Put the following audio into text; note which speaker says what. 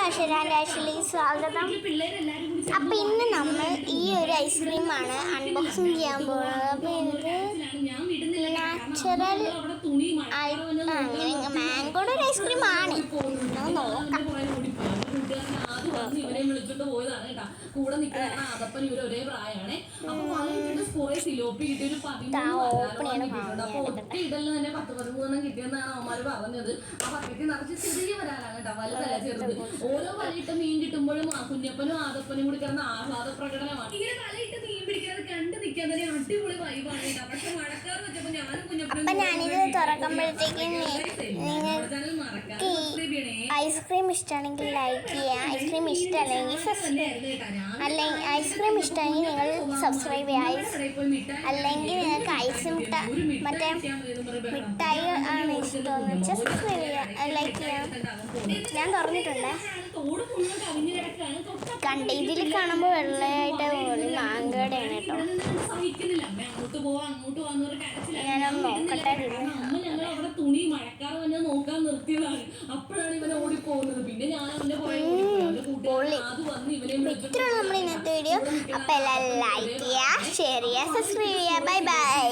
Speaker 1: അക്ഷരാൻ്റെ actually സ്വാഗതം. അപ്പം ഇന്ന് നമ്മൾ ഈ ഒരു ഐസ്ക്രീമാണ് അൺബോക്സിങ് ചെയ്യാൻ പോകുന്നത്. അപ്പോൾ ഇത് നാച്ചുറൽ അങ്ങനെ മാംഗോയുടെ ഒരു ഐസ്ക്രീമാണ്. നോക്കാം.
Speaker 2: ഇവരെ വിളിച്ചോണ്ട് പോയതാണ് കേട്ടാ. കൂടെ നിൽക്കുന്ന അതപ്പൻ ഇവര് ഒരേ പ്രായമാണ്. അപ്പൊ വന്നിട്ട് കുറെ സിലോപ്പി കിട്ടിയ ഒരു 13 കിട്ടിയിട്ടുണ്ട്. അപ്പൊ ഒറ്റ ഇടലിന് തന്നെ 10-13 കിട്ടിയെന്നാണ് അവന്മാര് പറഞ്ഞത്. ആ പക്കത്തിൽ നിറച്ച് ചെറിയ വരാലാണ് കേട്ടോ, വലുതല്ല ചെറുത്. ഓരോ വലയിട്ട് മീൻ കിട്ടുമ്പോഴും കുഞ്ഞപ്പനും ആദപ്പനും കൂടി കിടന്ന ആഹ്ലാദ പ്രകടനമാണ്. ഇങ്ങനെ വലയിട്ട് മീൻ പിടിക്കാതെ കണ്ടു നിൽക്കാൻ തന്നെ അടിപൊളി വൈബാണ് കേട്ടോ. പക്ഷെ മഴക്കാർ വെച്ചപ്പോ ഞാനും കുഞ്ഞപ്പനും
Speaker 1: ഞാനിത് തുറക്കുമ്പോഴത്തേക്കും ഐസ്ക്രീം ഇഷ്ടമാണെങ്കിൽ ലൈക്ക് ചെയ്യുക, ഐസ്ക്രീം ഇഷ്ടമല്ലെങ്കിൽ അല്ലെങ്കിൽ ഐസ്ക്രീം ഇഷ്ടമെങ്കിൽ നിങ്ങൾ സബ്സ്ക്രൈബ് ചെയ്യുക, അല്ലെങ്കിൽ നിങ്ങൾക്ക് ഐസ് മറ്റേ മിഠായി ആണ് ഇഷ്ടമെന്ന് വെച്ചാൽ സബ്സ്ക്രൈബ് ചെയ്യുക, ലൈക്ക് ചെയ്യുക. ഞാൻ തുറന്നിട്ടുണ്ട്. ഇതിൽ കാണുമ്പോൾ വെള്ളമായിട്ട് മാങ്കയുടെയാണ് കേട്ടോ. ഞാനൊന്ന് നോക്കട്ടെ.
Speaker 2: തുണി മഴക്കാറ് വന്ന് നോക്കാൻ നിർത്തിയതാണ്. അപ്പോഴാണ് ഇവനെ ഓടിപ്പോകുന്നത്. പിന്നെ ഞാൻ അവന്റെ
Speaker 1: ഇത്രയാണ് നമ്മൾ ഇന്നത്തെ വീഡിയോ. അപ്പോൾ എല്ലാവരും ലൈക്ക് ചെയ്യുക, ഷെയർ ചെയ്യുക, സബ്സ്ക്രൈബ് ചെയ്യുക. Bye bye.